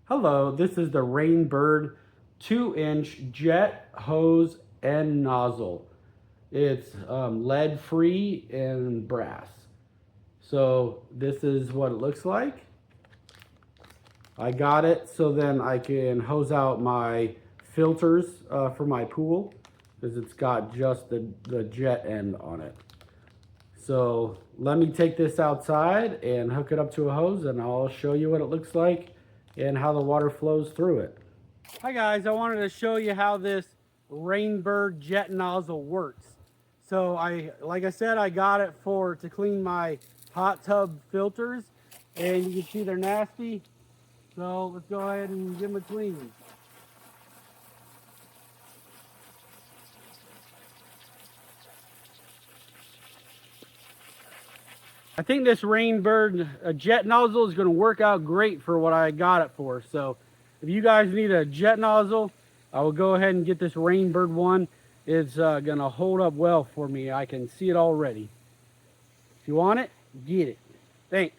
Hello, this is the Rainbird 2-inch jet hose and nozzle. It's lead free and brass. So this is what it looks like. I got it so then I can hose out my filters for my pool because it's got just the jet end on it. So let me take this outside and hook it up to a hose and I'll show you what it looks like and how the water flows through it. Hi guys, I wanted to show you how this Rainbird jet nozzle works. So like I said, I got it to clean my hot tub filters, and you can see they're nasty. So let's go ahead and give them a clean. I think this Rainbird jet nozzle is going to work out great for what I got it for. So if you guys need a jet nozzle, I will go ahead and get this Rainbird one. It's going to hold up well for me. I can see it already. If you want it, get it. Thanks.